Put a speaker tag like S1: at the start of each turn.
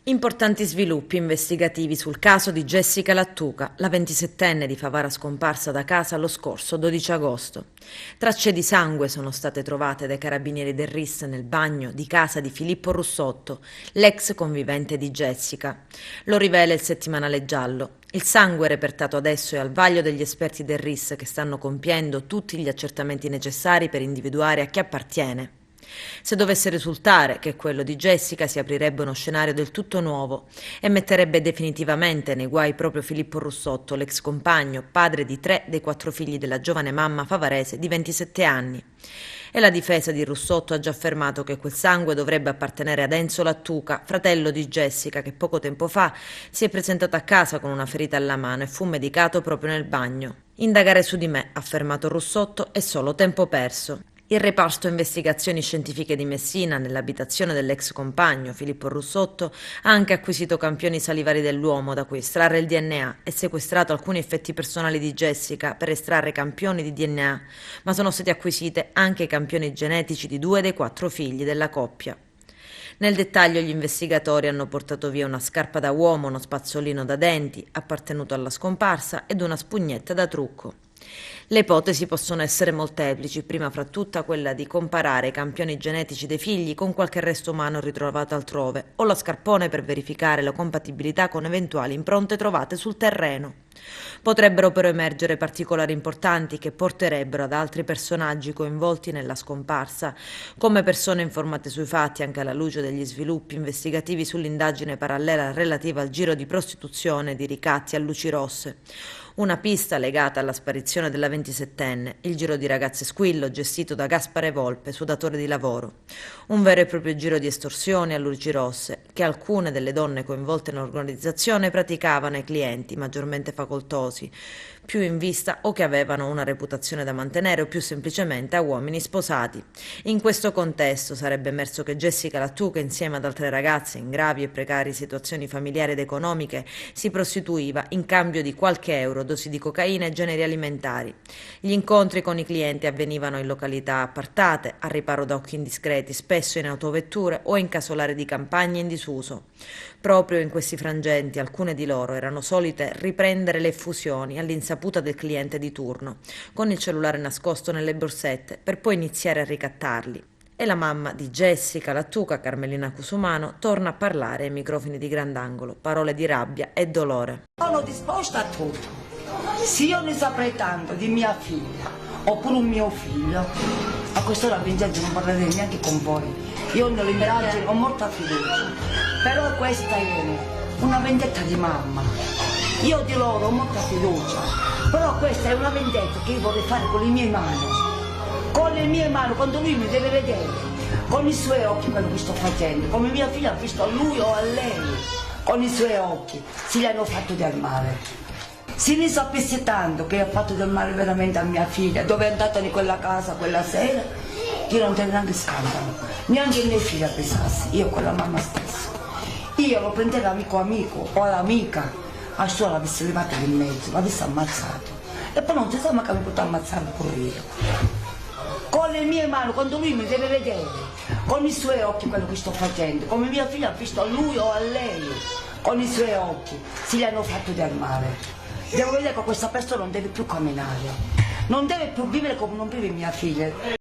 S1: Importanti sviluppi investigativi sul caso di Jessica Lattuca, la 27enne di Favara scomparsa da casa lo scorso 12 agosto. Tracce di sangue sono state trovate dai carabinieri del RIS nel bagno di casa di Filippo Russotto, l'ex convivente di Jessica. Lo rivela il settimanale Giallo. Il sangue repertato adesso è al vaglio degli esperti del RIS che stanno compiendo tutti gli accertamenti necessari per individuare a chi appartiene. Se dovesse risultare che quello di Jessica si aprirebbe uno scenario del tutto nuovo e metterebbe definitivamente nei guai proprio Filippo Russotto, l'ex compagno, padre di 3 dei 4 figli della giovane mamma favarese di 27 anni. E la difesa di Russotto ha già affermato che quel sangue dovrebbe appartenere ad Enzo Lattuca, fratello di Jessica, che poco tempo fa si è presentato a casa con una ferita alla mano e fu medicato proprio nel bagno. Indagare su di me, ha affermato Russotto, è solo tempo perso. Il reparto investigazioni scientifiche di Messina, nell'abitazione dell'ex compagno Filippo Russotto, ha anche acquisito campioni salivari dell'uomo da cui estrarre il DNA e sequestrato alcuni effetti personali di Jessica per estrarre campioni di DNA, ma sono stati acquisiti anche i campioni genetici di 2 dei 4 figli della coppia. Nel dettaglio gli investigatori hanno portato via una scarpa da uomo, uno spazzolino da denti appartenuto alla scomparsa ed una spugnetta da trucco. Le ipotesi possono essere molteplici, prima fra tutta quella di comparare i campioni genetici dei figli con qualche resto umano ritrovato altrove o lo scarpone per verificare la compatibilità con eventuali impronte trovate sul terreno. Potrebbero però emergere particolari importanti che porterebbero ad altri personaggi coinvolti nella scomparsa, come persone informate sui fatti anche alla luce degli sviluppi investigativi sull'indagine parallela relativa al giro di prostituzione di ricatti a luci rosse. Una pista legata alla sparizione della 27enne, il giro di ragazze Squillo gestito da Gaspare Volpe, suo datore di lavoro. Un vero e proprio giro di estorsioni a luci rosse che alcune delle donne coinvolte nell'organizzazione praticavano ai clienti maggiormente facoltosi, più in vista o che avevano una reputazione da mantenere o più semplicemente a uomini sposati. In questo contesto sarebbe emerso che Jessica Lattuca, insieme ad altre ragazze in gravi e precarie situazioni familiari ed economiche, si prostituiva in cambio di qualche euro, dosi di cocaina e generi alimentari. Gli incontri con i clienti avvenivano in località appartate, a riparo da occhi indiscreti, spesso in autovetture o in casolari di campagna in disuso. Proprio in questi frangenti alcune di loro erano solite riprendere le effusioni all'insaputa del cliente di turno, con il cellulare nascosto nelle borsette, per poi iniziare a ricattarli. E la mamma di Jessica Lattuca, Carmelina Cusumano, torna a parlare ai microfoni di Grandangolo, parole di rabbia e dolore.
S2: Sono disposta a tutto. Se io ne saprei tanto di mia figlia, oppure un mio figlio, a quest'ora Vincenzo non parlerei neanche con voi. Io nelle indagini ho molta fiducia, però questa è una vendetta di mamma. Io di loro ho molta fiducia, però questa è una vendetta che io vorrei fare con le mie mani. Con le mie mani, quando lui mi deve vedere, con i suoi occhi quello che sto facendo, come mia figlia ha visto a lui o a lei, con i suoi occhi, se gli hanno fatto del male. Se ne sapesse tanto che ha fatto del male veramente a mia figlia, dove è andata di quella casa quella sera, io non te neanche scandalo, neanche mia figlia pensasse, io con la mamma stessa. Io lo prendevo amico o l'amica, a suo l'avessi levato in mezzo, l'avessi ammazzato. E poi non si sa mai che mi potrà ammazzare pure io. Con le mie mani, quando lui mi deve vedere, con i suoi occhi quello che sto facendo, come mia figlia ha visto a lui o a lei, con i suoi occhi, se gli hanno fatto del male. Devo vedere che questa persona non deve più camminare, non deve più vivere come non vive mia figlia.